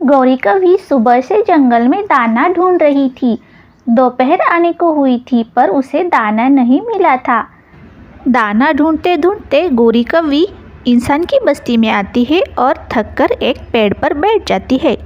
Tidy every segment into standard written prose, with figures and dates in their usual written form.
गौरी कभी सुबह से जंगल में दाना ढूंढ रही थी। दोपहर आने को हुई थी पर उसे दाना नहीं मिला था। दाना ढूंढते ढूंढते गौरी कभी इंसान की बस्ती में आती है और थककर एक पेड़ पर बैठ जाती है।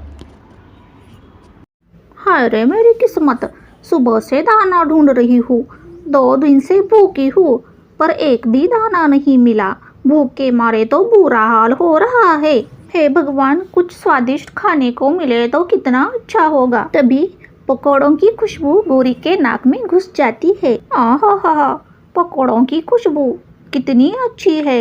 हाय रे मेरी किस्मत, सुबह से दाना ढूंढ रही हूँ, 2 दिन से भूखी हूँ पर एक भी दाना नहीं मिला। भूख के मारे तो बुरा हाल हो रहा है। हे भगवान, कुछ स्वादिष्ट खाने को मिले तो कितना अच्छा होगा। तभी पकौड़ों की खुशबू गौरी के नाक में घुस जाती है। आहा, पकौड़ों की खुशबू कितनी अच्छी है।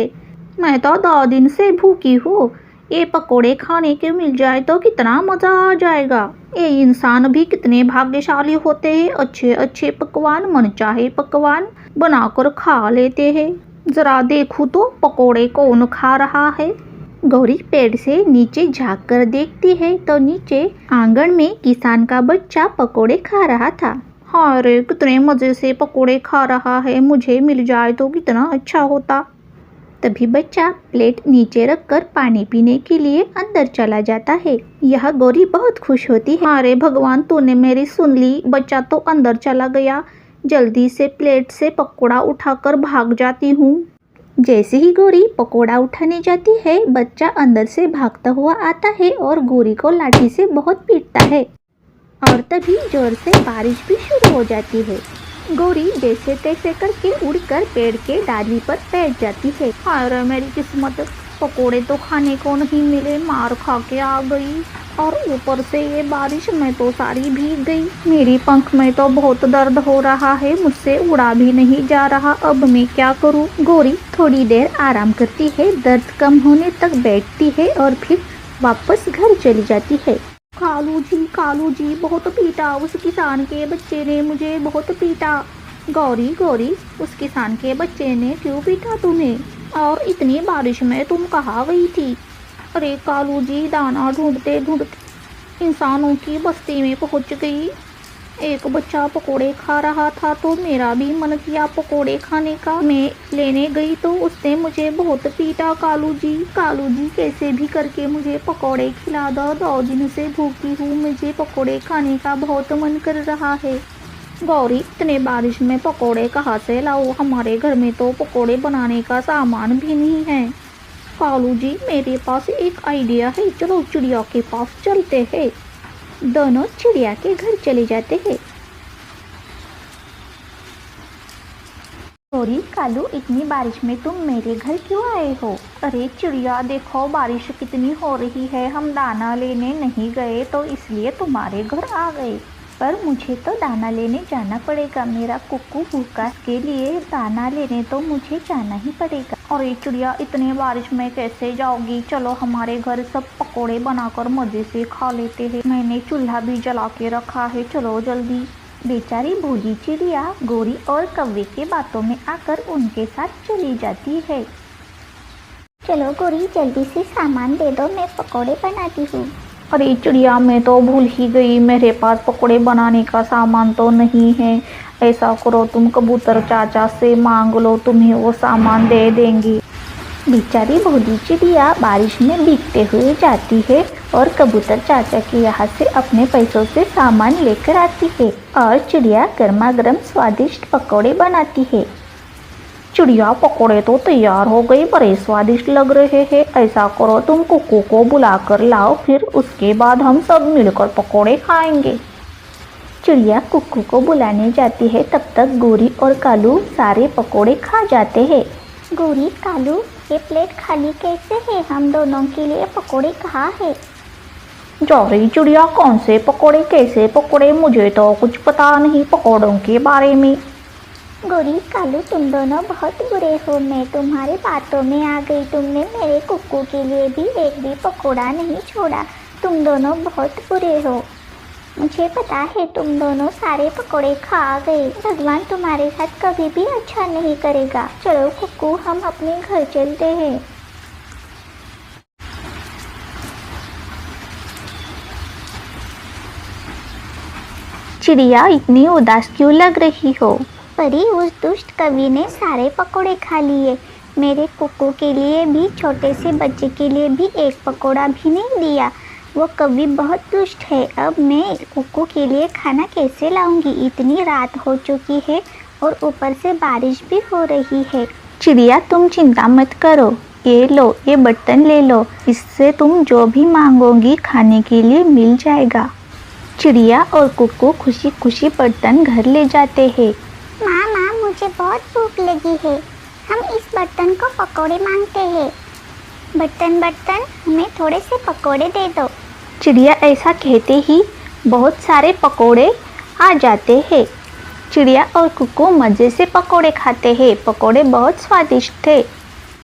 मैं तो 2 दिन से भूखी हूँ, ये पकोड़े खाने के मिल जाए तो कितना मजा आ जाएगा। ये इंसान भी कितने भाग्यशाली होते हैं, अच्छे अच्छे पकवान, मनचाहे पकवान बनाकर खा लेते हैं। जरा देखूं तो पकोड़े कौन खा रहा है। गौरी पेड़ से नीचे झांक कर देखती है तो नीचे आंगन में किसान का बच्चा पकोड़े खा रहा था। हाँ रे, कितने मजे से पकोड़े खा रहा है, मुझे मिल जाए तो कितना अच्छा होता। तभी बच्चा प्लेट नीचे रखकर पानी पीने के लिए अंदर चला जाता है। यह गौरी बहुत खुश होती है। अरे भगवान, तूने मेरी सुन ली, बच्चा तो अंदर चला गया। जल्दी से प्लेट से पकोड़ा उठाकर भाग जाती हूँ। जैसे ही गौरी पकोड़ा उठाने जाती है, बच्चा अंदर से भागता हुआ आता है और गौरी को लाठी से बहुत पीटता है। और तभी जोर से बारिश भी शुरू हो जाती है। गौरी जैसे तैसे करके उड़कर पेड़ के डाली पर बैठ जाती है। हाय रे मेरी किस्मत, पकोड़े तो खाने को नहीं मिले, मार खा के आ गई और ऊपर से ये बारिश में तो सारी भीग गई। मेरी पंख में तो बहुत दर्द हो रहा है, मुझसे उड़ा भी नहीं जा रहा। अब मैं क्या करूँ। गौरी थोड़ी देर आराम करती है, दर्द कम होने तक बैठती है और फिर वापस घर चली जाती है। कालू जी बहुत पीटा, उस किसान के बच्चे ने मुझे बहुत पीटा। गौरी, उस किसान के बच्चे ने क्यों पीटा तुम्हें? और इतनी बारिश में तुम कहाँ गई थी? अरे कालू जी, दाना ढूंढते ढूंढते इंसानों की बस्ती में पहुंच गई। एक बच्चा पकोड़े खा रहा था तो मेरा भी मन किया पकोड़े खाने का। मैं लेने गई तो उसने मुझे बहुत पीटा। कालू जी, कैसे भी करके मुझे पकोड़े खिला दो, 2 दिन से भूखी हूँ, मुझे पकोड़े खाने का बहुत मन कर रहा है। गौरी, इतने बारिश में पकोड़े कहाँ से लाऊं? हमारे घर में तो पकोड़े बनाने का सामान भी नहीं है। कालू जी, मेरे पास एक आइडिया है, चलो चिड़िया के पास चलते हैं। दोनों चिड़िया के घर चले जाते हैं। गौरी, कालू, इतनी बारिश में तुम मेरे घर क्यों आए हो? अरे चिड़िया, देखो बारिश कितनी हो रही है, हम दाना लेने नहीं गए तो इसलिए तुम्हारे घर आ गए। पर मुझे तो दाना लेने जाना पड़ेगा, मेरा कुक्कू भूखा, के लिए दाना लेने तो मुझे जाना ही पड़ेगा। और ये चिड़िया, इतने बारिश में कैसे जाओगी? चलो हमारे घर सब पकोड़े बनाकर मजे से खा लेते हैं, मैंने चूल्हा भी जला के रखा है, चलो जल्दी। बेचारी भोली चिड़िया गौरी और कौवे के बातों में आकर उनके साथ चली जाती है। चलो गौरी, जल्दी से सामान दे दो, मैं पकोड़े बनाती हूँ। अरे चिड़िया, मैं तो भूल ही गई, मेरे पास पकोड़े बनाने का सामान तो नहीं है। ऐसा करो, तुम कबूतर चाचा से मांग लो, तुम्हें वो सामान दे देंगी। बेचारी भोली चिड़िया बारिश में भीगते हुए जाती है और कबूतर चाचा के यहाँ से अपने पैसों से सामान लेकर आती है और चिड़िया गर्मा गर्म स्वादिष्ट पकोड़े बनाती है। चिड़िया, पकोड़े तो तैयार हो गए, बड़े स्वादिष्ट लग रहे हैं। ऐसा करो, तुम कुक्कू को बुलाकर लाओ, फिर उसके बाद हम सब मिलकर पकोड़े खाएंगे। चिड़िया कुक्कू को बुलाने जाती है, तब तक गौरी और कालू सारे पकोड़े खा जाते हैं। गौरी, कालू, ये प्लेट खाली कैसे है? हम दोनों के लिए पकोड़े कहाँ है? जौहरी चिड़िया, कौन से पकोड़े, कैसे पकोड़े? मुझे तो कुछ पता नहीं पकोड़ों के बारे में। गौरी, कालू, तुम दोनों बहुत बुरे हो, मैं तुम्हारी बातों में आ गई। तुमने मेरे कुक्कू के लिए भी एक भी पकोड़ा नहीं छोड़ा। तुम दोनों बहुत बुरे हो, मुझे पता है। तुम दोनों सारे पकोड़े खा गए। भगवान तुम्हारे साथ कभी भी अच्छा नहीं करेगा। चलो कुक्कू, हम अपने घर चलते हैं। चिड़िया, इतनी उदास क्यों लग रही हो? परी, उस दुष्ट कवि ने सारे पकोड़े खा लिए, मेरे कुक्कू के लिए भी, छोटे से बच्चे के लिए भी एक पकोड़ा भी नहीं दिया। वो कभी बहुत दुष्ट है। अब मैं कुक्कू के लिए खाना कैसे लाऊंगी? इतनी रात हो चुकी है और ऊपर से बारिश भी हो रही है। चिड़िया, तुम चिंता मत करो, ये लो, ये बर्तन ले लो, इससे तुम जो भी मांगोगी खाने के लिए मिल जाएगा। चिड़िया और कुक्कू खुशी खुशी बर्तन घर ले जाते हैं। माँ, मुझे बहुत भूख लगी है, हम इस बर्तन को पकोड़े मांगते हैं। बर्तन, हमें थोड़े से पकोड़े दे दो। चिड़िया ऐसा कहते ही बहुत सारे पकोड़े आ जाते हैं। चिड़िया और कुक्कू मज़े से पकोड़े खाते हैं। पकोड़े बहुत स्वादिष्ट थे।